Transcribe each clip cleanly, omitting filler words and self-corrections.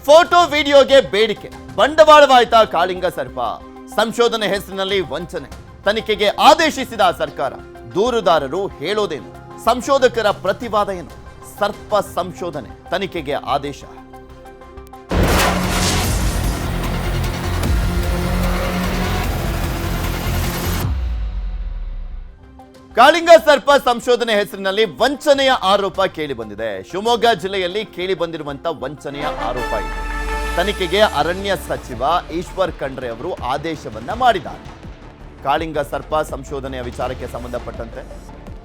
Photo ವಿಡಿಯೋಗೆ ಬೇಡಿಕೆ ಬಂಡವಾಳವಾಯ್ತಾ ಕಾಳಿಂಗ ಸರ್ಪ ಸಂಶೋಧನೆ ಹೆಸರಿನಲ್ಲಿ ವಂಚನೆ ತನಿಖೆಗೆ ಆದೇಶಿಸಿದ ಸರ್ಕಾರ ದೂರುದಾರರು ಹೇಳೋದೇನು ಸಂಶೋಧಕರ ಪ್ರತಿವಾದ ಏನು ಸರ್ಪ ಸಂಶೋಧನೆ ತನಿಖೆಗೆ ಆದೇಶ ಕಾಳಿಂಗ ಸರ್ಪ ಸಂಶೋಧನೆ ಹೆಸರಿನಲ್ಲಿ ವಂಚನೆಯ ಆರೋಪ ಕೇಳಿ ಬಂದಿದೆ. ಶಿವಮೊಗ್ಗ ಜಿಲ್ಲೆಯಲ್ಲಿ ಕೇಳಿ ಬಂದಿರುವಂತಹ ವಂಚನೆಯ ಆರೋಪ ಇದೆ. ತನಿಖೆಗೆ ಅರಣ್ಯ ಸಚಿವ ಈಶ್ವರ್ ಖಂಡ್ರೆ ಅವರು ಆದೇಶವನ್ನ ಮಾಡಿದ್ದಾರೆ. ಕಾಳಿಂಗ ಸರ್ಪ ಸಂಶೋಧನೆಯ ವಿಚಾರಕ್ಕೆ ಸಂಬಂಧಪಟ್ಟಂತೆ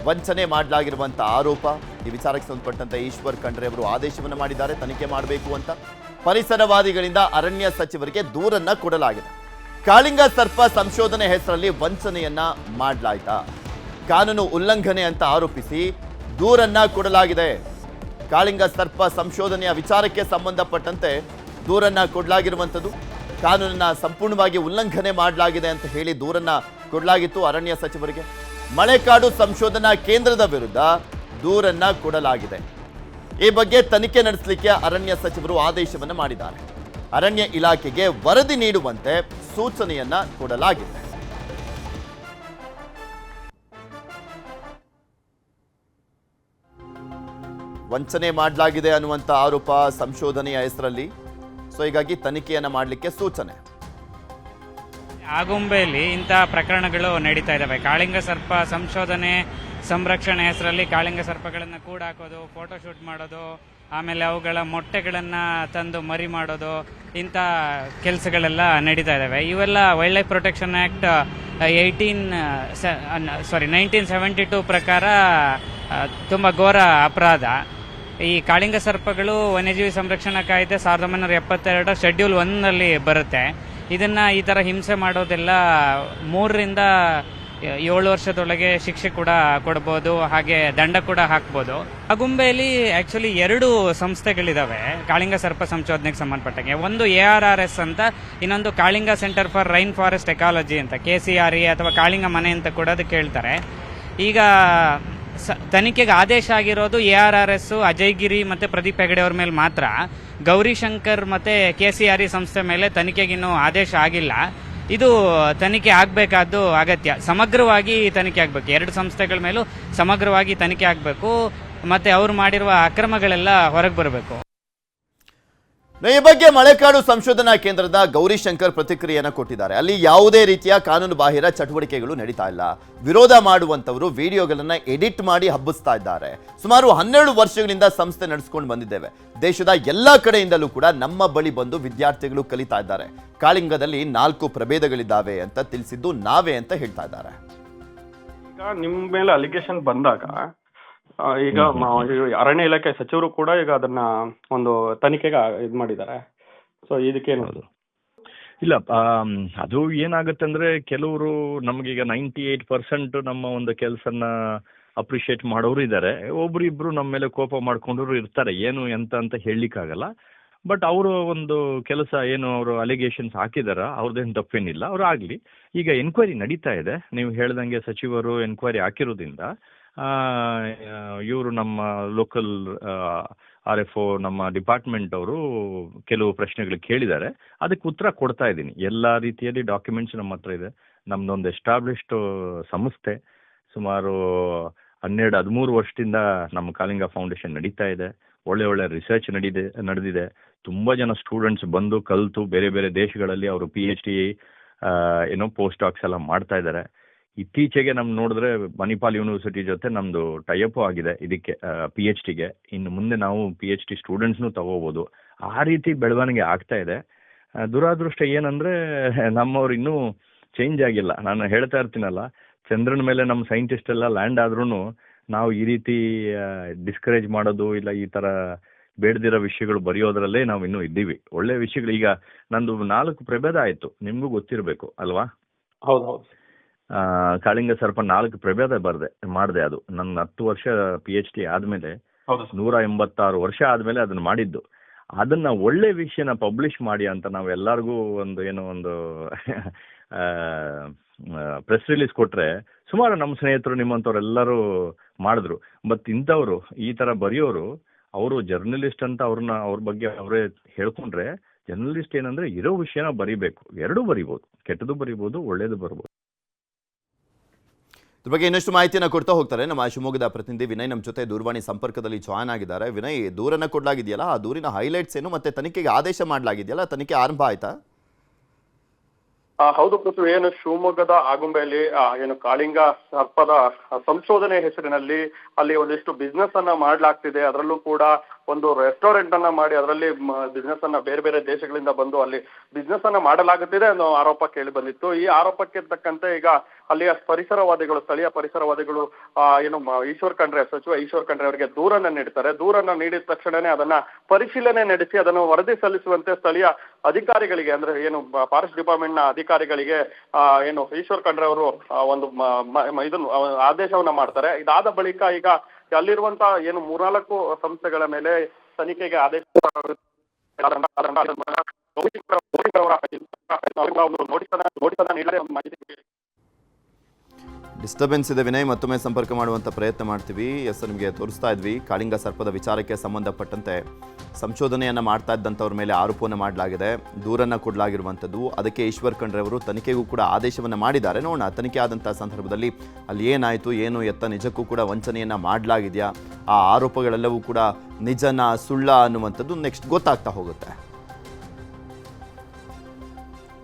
ವಂಚನೆ ಮಾಡಲಾಗಿರುವಂತಹ ಆರೋಪ ಈ ವಿಚಾರಕ್ಕೆ ಸಂಬಂಧಪಟ್ಟಂತೆ ಈಶ್ವರ್ ಖಂಡ್ರೆ ಅವರು ಆದೇಶವನ್ನ ಮಾಡಿದ್ದಾರೆ. ತನಿಖೆ ಮಾಡಬೇಕು ಅಂತ ಪರಿಸರವಾದಿಗಳಿಂದ ಅರಣ್ಯ ಸಚಿವರಿಗೆ ದೂರನ್ನ ಕೊಡಲಾಗಿದೆ. ಕಾಳಿಂಗ ಸರ್ಪ ಸಂಶೋಧನೆ ಹೆಸರಲ್ಲಿ ವಂಚನೆಯನ್ನ ಮಾಡಲಾಯ್ತಾ, ಕಾನೂನು ಉಲ್ಲಂಘನೆ ಅಂತ ಆರೋಪಿಸಿ ದೂರನ್ನ ಕೊಡಲಾಗಿದೆ. ಕಾಳಿಂಗ ಸರ್ಪ ಸಂಶೋಧನೆಯ ವಿಚಾರಕ್ಕೆ ಸಂಬಂಧಪಟ್ಟಂತೆ ದೂರನ್ನ ಕೊಡಲಾಗಿರುವಂಥದ್ದು ಕಾನೂನನ್ನ ಸಂಪೂರ್ಣವಾಗಿ ಉಲ್ಲಂಘನೆ ಮಾಡಲಾಗಿದೆ ಅಂತ ಹೇಳಿ ದೂರನ್ನ ಕೊಡಲಾಗಿತ್ತು ಅರಣ್ಯ ಸಚಿವರಿಗೆ. ಮಳೆಕಾಡು ಸಂಶೋಧನಾ ಕೇಂದ್ರದ ವಿರುದ್ಧ ದೂರನ್ನ ಕೊಡಲಾಗಿದೆ. ಈ ಬಗ್ಗೆ ತನಿಖೆ ನಡೆಸಲಿಕ್ಕೆ ಅರಣ್ಯ ಸಚಿವರು ಆದೇಶವನ್ನ ಮಾಡಿದ್ದಾರೆ. ಅರಣ್ಯ ಇಲಾಖೆಗೆ ವರದಿ ನೀಡುವಂತೆ ಸೂಚನೆಯನ್ನ ಕೊಡಲಾಗಿದೆ. ವಂಚನೆ ಮಾಡಲಾಗಿದೆ ಅನ್ನುವಂಥ ಆರೋಪ ಸಂಶೋಧನೆಯ ಹೆಸರಲ್ಲಿ. ಸೊ ಹೀಗಾಗಿ ತನಿಖೆಯನ್ನ ಮಾಡಲಿಕ್ಕೆ ಸೂಚನೆ. ಆಗುಂಬೆಯಲ್ಲಿ ಇಂತಹ ಪ್ರಕರಣಗಳು ನಡೀತಾ ಇದ್ದಾವೆ. ಕಾಳಿಂಗ ಸರ್ಪ ಸಂಶೋಧನೆ ಸಂರಕ್ಷಣೆ ಹೆಸರಲ್ಲಿ ಕಾಳಿಂಗ ಸರ್ಪಗಳನ್ನು ಕೂಡ ಹಾಕೋದು, ಫೋಟೋಶೂಟ್ ಮಾಡೋದು, ಆಮೇಲೆ ಅವುಗಳ ಮೊಟ್ಟೆಗಳನ್ನು ತಂದು ಮರಿ ಮಾಡೋದು, ಇಂಥ ಕೆಲಸಗಳೆಲ್ಲ ನಡೀತಾ ಇದ್ದಾವೆ. ಇವೆಲ್ಲ ವೈಲ್ಡ್ ಲೈಫ್ ಪ್ರೊಟೆಕ್ಷನ್ ಆ್ಯಕ್ಟ್ 1972 ಪ್ರಕಾರ ತುಂಬ ಘೋರ ಅಪರಾಧ. ಈ ಕಾಳಿಂಗ ಸರ್ಪಗಳು ವನ್ಯಜೀವಿ ಸಂರಕ್ಷಣಾ ಕಾಯ್ದೆ 1972 ಶೆಡ್ಯೂಲ್ 1ನಲ್ಲಿ ಬರುತ್ತೆ. ಇದನ್ನ ಈ ಥರ ಹಿಂಸೆ ಮಾಡೋದೆಲ್ಲ 3 ರಿಂದ 7 ವರ್ಷದೊಳಗೆ ಶಿಕ್ಷೆ ಕೂಡ ಕೊಡ್ಬೋದು, ಹಾಗೆ ದಂಡ ಕೂಡ ಹಾಕ್ಬೋದು. ಆಗುಂಬೆಯಲ್ಲಿ ಆಕ್ಚುಲಿ 2 ಸಂಸ್ಥೆಗಳಿದಾವೆ ಕಾಳಿಂಗ ಸರ್ಪ ಸಂಶೋಧನೆಗೆ ಸಂಬಂಧಪಟ್ಟಂಗೆ. ಒಂದು ARRS ಅಂತ, ಇನ್ನೊಂದು Kalinga centre for rain forest ecology ಅಂತ, KCRE ಅಥವಾ ಕಾಳಿಂಗ ಮನೆ ಅಂತ ಕೂಡ ಅದಕ್ಕೆ ಹೇಳ್ತಾರೆ. ಈಗ ತನಿಖೆಗೆ ಆದೇಶ ಆಗಿರೋದು ARRS ಅಜಯ್ಗಿರಿ ಮತ್ತು ಪ್ರದೀಪ್ ಹೆಗಡೆ ಅವ್ರ ಮೇಲೆ ಮಾತ್ರ. ಗೌರಿಶಂಕರ್ ಮತ್ತು KCRE ಸಂಸ್ಥೆ ಮೇಲೆ ತನಿಖೆಗಿನ್ನೂ ಆದೇಶ ಆಗಿಲ್ಲ. ಇದು ತನಿಖೆ ಆಗಬೇಕಾದ್ದು ಅಗತ್ಯ. ಸಮಗ್ರವಾಗಿ ತನಿಖೆ ಆಗಬೇಕು. 2 ಸಂಸ್ಥೆಗಳ ಮೇಲೂ ಸಮಗ್ರವಾಗಿ ತನಿಖೆ ಆಗಬೇಕು. ಮತ್ತು ಅವ್ರು ಮಾಡಿರುವ ಅಕ್ರಮಗಳೆಲ್ಲ ಹೊರಗೆ ಬರಬೇಕು. ಈ ಬಗ್ಗೆ ಮಳೆಕಾಡು ಸಂಶೋಧನಾ ಕೇಂದ್ರದ ಗೌರಿಶಂಕರ್ ಪ್ರತಿಕ್ರಿಯೆಯನ್ನು ಕೊಟ್ಟಿದ್ದಾರೆ. ಅಲ್ಲಿ ಯಾವುದೇ ರೀತಿಯ ಕಾನೂನು ಬಾಹಿರ ಚಟುವಟಿಕೆಗಳು ನಡೀತಾ ಇಲ್ಲ. ವಿರೋಧ ಮಾಡುವಂತವರು ವಿಡಿಯೋಗಳನ್ನ ಎಡಿಟ್ ಮಾಡಿ ಹಬ್ಬಿಸ್ತಾ ಇದ್ದಾರೆ. ಸುಮಾರು 12 ವರ್ಷಗಳಿಂದ ಸಂಸ್ಥೆ ನಡೆಸಿಕೊಂಡು ಬಂದಿದ್ದೇವೆ. ದೇಶದ ಎಲ್ಲಾ ಕಡೆಯಿಂದಲೂ ಕೂಡ ನಮ್ಮ ಬಳಿ ಬಂದು ವಿದ್ಯಾರ್ಥಿಗಳು ಕಲಿತಾ ಇದ್ದಾರೆ. ಕಾಳಿಂಗದಲ್ಲಿ 4 ಪ್ರಭೇದಗಳಿದ್ದಾವೆ ಅಂತ ತಿಳಿಸಿದ್ದು ನಾವೇ ಅಂತ ಹೇಳ್ತಾ ಇದ್ದಾರೆ. ಈಗ ನಿಮ್ಮ ಮೇಲೆ ಅಲಿಗೇಷನ್ ಬಂದಾಗ ಈಗ ಅರಣ್ಯ ಇಲಾಖೆ ಸಚಿವರು ಕೂಡ ಈಗ ಅದನ್ನ ಒಂದು ತನಿಖೆಗೆ ಇದು ಮಾಡಿದ್ದಾರೆ. ಸೊ ಇದಕ್ಕೇನು ಇಲ್ಲ, ಅದು ಏನಾಗುತ್ತೆ ಅಂದ್ರೆ ಕೆಲವರು ನಮಗೀಗ 98% ನಮ್ಮ ಒಂದು ಕೆಲಸನ ಅಪ್ರಿಷಿಯೇಟ್ ಮಾಡೋರು ಇದ್ದಾರೆ. ಒಬ್ರು ಇಬ್ರು ನಮ್ಮ ಮೇಲೆ ಕೋಪ ಮಾಡ್ಕೊಂಡ್ರು ಇರ್ತಾರೆ. ಏನು ಎಂತ ಅಂತ ಹೇಳಲಿಕ್ಕಾಗಲ್ಲ. ಬಟ್ ಅವರು ಒಂದು ಕೆಲಸ ಏನು ಅವರು ಅಲಿಗೇಷನ್ಸ್ ಹಾಕಿದಾರ, ಅವ್ರದ್ದೇನು ತಪ್ಪೇನಿಲ್ಲ, ಅವ್ರು ಆಗಲಿ. ಈಗ ಎನ್ಕ್ವೈರಿ ನಡೀತಾ ಇದೆ. ನೀವು ಹೇಳ್ದಂಗೆ ಸಚಿವರು ಎನ್ಕ್ವೈರಿ ಹಾಕಿರೋದ್ರಿಂದ ಇವರು ನಮ್ಮ ಲೋಕಲ್ RFO ನಮ್ಮ ಡಿಪಾರ್ಟ್ಮೆಂಟ್ ಅವರು ಕೆಲವು ಪ್ರಶ್ನೆಗಳು ಕೇಳಿದ್ದಾರೆ. ಅದಕ್ಕೆ ಉತ್ತರ ಕೊಡ್ತಾ ಇದ್ದೀನಿ. ಎಲ್ಲ ರೀತಿಯಲ್ಲಿ ಡಾಕ್ಯುಮೆಂಟ್ಸ್ ನಮ್ಮ ಹತ್ರ ಇದೆ. ನಮ್ದೊಂದು ಎಸ್ಟಾಬ್ಲಿಷ್ಡ್ ಸಂಸ್ಥೆ. ಸುಮಾರು 12-13 ವರ್ಷದಿಂದ ನಮ್ಮ ಕಾಳಿಂಗ ಫೌಂಡೇಶನ್ ನಡೀತಾ ಇದೆ. ಒಳ್ಳೆ ರಿಸರ್ಚ್ ನಡೆದಿದೆ. ತುಂಬ ಜನ ಸ್ಟೂಡೆಂಟ್ಸ್ ಬಂದು ಕಲಿತು ಬೇರೆ ಬೇರೆ ದೇಶಗಳಲ್ಲಿ ಅವರು PhD ಪೋಸ್ಟ್ ಡಾಕ್ಸ್ ಎಲ್ಲ ಮಾಡ್ತಾ ಇದ್ದಾರೆ. ಇತ್ತೀಚೆಗೆ ನಮ್ಗೆ ನೋಡಿದ್ರೆ ಮಣಿಪಾಲ್ ಯೂನಿವರ್ಸಿಟಿ ಜೊತೆ ನಮ್ಮದು ಟೈಅಪ್ ಆಗಿದೆ ಇದಕ್ಕೆ PhDಗೆ. ಇನ್ನು ಮುಂದೆ ನಾವು PhD ಸ್ಟೂಡೆಂಟ್ಸ್ನೂ ತಗೋಬೋದು. ಆ ರೀತಿ ಬೆಳವಣಿಗೆ ಆಗ್ತಾ ಇದೆ. ದುರಾದೃಷ್ಟ ಏನಂದರೆ ನಮ್ಮವ್ರು ಇನ್ನೂ ಚೇಂಜ್ ಆಗಿಲ್ಲ. ನಾನು ಹೇಳ್ತಾ ಇರ್ತೀನಲ್ಲ, ಚಂದ್ರನ ಮೇಲೆ ನಮ್ಮ ಸೈಂಟಿಸ್ಟ್ ಎಲ್ಲ ಲ್ಯಾಂಡ್ ಆದ್ರೂ ನಾವು ಈ ರೀತಿ ಡಿಸ್ಕರೇಜ್ ಮಾಡೋದು ಇಲ್ಲ, ಈ ಥರ ಬೇಡದಿರೋ ವಿಷಯಗಳು ಬರೆಯೋದ್ರಲ್ಲೇ ನಾವು ಇನ್ನೂ ಇದ್ದೀವಿ. ಒಳ್ಳೆ ವಿಷಯಗಳು ಈಗ ನಂದು 4 ಪ್ರಭೇದ ಆಯಿತು, ನಿಮಗೂ ಗೊತ್ತಿರಬೇಕು ಅಲ್ವಾ? ಹೌದು. ಕಾಳಿಂಗ ಸರ್ಪ 4 ಪ್ರಭೇದ ಮಾಡಿದೆ. ಅದು ನನ್ನ 10 ವರ್ಷ PhD ಆದಮೇಲೆ 186 ವರ್ಷ ಆದಮೇಲೆ ಅದನ್ನು ಮಾಡಿದ್ದು. ಅದನ್ನ ಒಳ್ಳೆ ವಿಷಯನ ಪಬ್ಲಿಷ್ ಮಾಡಿ ಅಂತ ನಾವು ಎಲ್ಲರಿಗೂ ಒಂದು ಪ್ರೆಸ್ ರಿಲೀಸ್ ಕೊಟ್ರೆ ಸುಮಾರು ನಮ್ಮ ಸ್ನೇಹಿತರು ನಿಮ್ಮಂಥವ್ರೆಲ್ಲರೂ ಮಾಡಿದ್ರು. ಬಟ್ ಇಂಥವ್ರು ಈ ಥರ ಬರೆಯೋರು ಅವರು ಜರ್ನಲಿಸ್ಟ್ ಅಂತ ಅವ್ರ ಬಗ್ಗೆ ಅವರೇ ಹೇಳ್ಕೊಂಡ್ರೆ, ಜರ್ನಲಿಸ್ಟ್ ಏನಂದ್ರೆ ಇರೋ ವಿಷಯನ ಬರಿಬೇಕು. ಎರಡೂ ಬರಿಬೋದು, ಕೆಟ್ಟದ್ದು ಬರಿಬೋದು, ಒಳ್ಳೇದು ಬರ್ಬೋದು. ಇದ್ರ ಬಗ್ಗೆ ಇನ್ನಷ್ಟು ಮಾಹಿತಿಯನ್ನು ಕೊಡ್ತಾ ಹೋಗ್ತಾರೆ ನಮ್ಮ ಶಿವಮೊಗ್ಗದ ಪ್ರತಿನಿಧಿ ವಿನಯ್ ನಮ್ಮ ಜೊತೆ ದೂರವಾಣಿ ಸಂಪರ್ಕದಲ್ಲಿ ಜಾಯ್ನ್ ಆಗಿದ್ದಾರೆ. ವಿನಯ್, ದೂರನ್ನ ಕೊಡಲಾಗಿದೆಯಲ್ಲ, ಆ ದೂರಿನ ಹೈಲೈಟ್ಸ್ ಏನು, ಮತ್ತೆ ತನಿಖೆಗೆ ಆದೇಶ ಮಾಡಲಾಗಿದೆಯಲ್ಲ, ತನಿಖೆ ಆರಂಭ ಆಯ್ತಾ? ಹೌದು ಪೃಥ್ವಿ, ಏನು ಶಿವಮೊಗ್ಗದ ಆಗುಂಬೆಯಲ್ಲಿ ಏನು ಕಾಳಿಂಗ ಸರ್ಪದ ಸಂಶೋಧನೆ ಹೆಸರಿನಲ್ಲಿ ಅಲ್ಲಿ ಒಂದಿಷ್ಟು ಬಿಸ್ನೆಸ್ ಅನ್ನ ಮಾಡ್ಲಾಗ್ತಿದೆ. ಅದರಲ್ಲೂ ಕೂಡ ಒಂದು ರೆಸ್ಟೋರೆಂಟ್ ಅನ್ನ ಮಾಡಿ ಅದರಲ್ಲಿ ಬಿಸ್ನೆಸ್ ಅನ್ನ ಬೇರೆ ಬೇರೆ ದೇಶಗಳಿಂದ ಬಂದು ಅಲ್ಲಿ ಬಿಸ್ನೆಸ್ ಅನ್ನ ಮಾಡಲಾಗುತ್ತಿದೆ ಅನ್ನೋ ಆರೋಪ ಕೇಳಿ ಬಂದಿತ್ತು. ಈ ಆರೋಪಕ್ಕೆ ತಕ್ಕಂತೆ ಈಗ ಅಲ್ಲಿಯ ಪರಿಸರವಾದಿಗಳು, ಸ್ಥಳೀಯ ಪರಿಸರವಾದಿಗಳು ಏನು ಸಚಿವ ಈಶ್ವರ್ ಖಂಡ್ರೆ ಅವರಿಗೆ ದೂರನ್ನ ನೀಡ್ತಾರೆ. ದೂರನ್ನ ನೀಡಿದ ತಕ್ಷಣನೇ ಅದನ್ನ ಪರಿಶೀಲನೆ ನಡೆಸಿ ಅದನ್ನು ವರದಿ ಸಲ್ಲಿಸುವಂತೆ ಸ್ಥಳೀಯ ಅಧಿಕಾರಿಗಳಿಗೆ, ಅಂದ್ರೆ ಏನು ಫಾರೆಸ್ಟ್ ಡಿಪಾರ್ಟ್ಮೆಂಟ್ ನ ಅಧಿಕಾರಿಗಳಿಗೆ ಏನು ಈಶ್ವರ್ ಖಂಡ್ರೆ ಅವರು ಒಂದು ಇದನ್ನು ಆದೇಶವನ್ನ ಮಾಡ್ತಾರೆ. ಇದಾದ ಬಳಿಕ ಈಗ ಅಲ್ಲಿರುವಂತ ಏನು 3-4 ಸಂಸ್ಥೆಗಳ ಮೇಲೆ ತನಿಖೆಗೆ ಆದೇಶ ಡಿಸ್ಟರ್ಬೆನ್ಸ್ ಇದೆ ವಿನಯ್, ಮತ್ತೊಮ್ಮೆ ಸಂಪರ್ಕ ಮಾಡುವಂಥ ಪ್ರಯತ್ನ ಮಾಡ್ತೀವಿ. ನಿಮಗೆ ತೋರಿಸ್ತಾ ಇದ್ವಿ ಕಾಳಿಂಗ ಸರ್ಪದ ವಿಚಾರಕ್ಕೆ ಸಂಬಂಧಪಟ್ಟಂತೆ ಸಂಶೋಧನೆಯನ್ನು ಮಾಡ್ತಾ ಇದ್ದಂಥವ್ರ ಮೇಲೆ ಆರೋಪವನ್ನು ಮಾಡಲಾಗಿದೆ, ದೂರನ್ನು ಕೊಡಲಾಗಿರುವಂಥದ್ದು. ಅದಕ್ಕೆ ಈಶ್ವರ್ ಖಂಡ್ರೆ ಅವರು ತನಿಖೆಗೂ ಕೂಡ ಆದೇಶವನ್ನು ಮಾಡಿದ್ದಾರೆ. ನೋಡೋಣ ತನಿಖೆ ಆದಂಥ ಸಂದರ್ಭದಲ್ಲಿ ಅಲ್ಲಿ ಏನಾಯಿತು, ಏನು ಎತ್ತ, ನಿಜಕ್ಕೂ ಕೂಡ ವಂಚನೆಯನ್ನು ಮಾಡಲಾಗಿದೆಯಾ, ಆ ಆರೋಪಗಳೆಲ್ಲವೂ ಕೂಡ ನಿಜನಾ ಸುಳ್ಳ ಅನ್ನುವಂಥದ್ದು ನೆಕ್ಸ್ಟ್ ಗೊತ್ತಾಗ್ತಾ ಹೋಗುತ್ತೆ.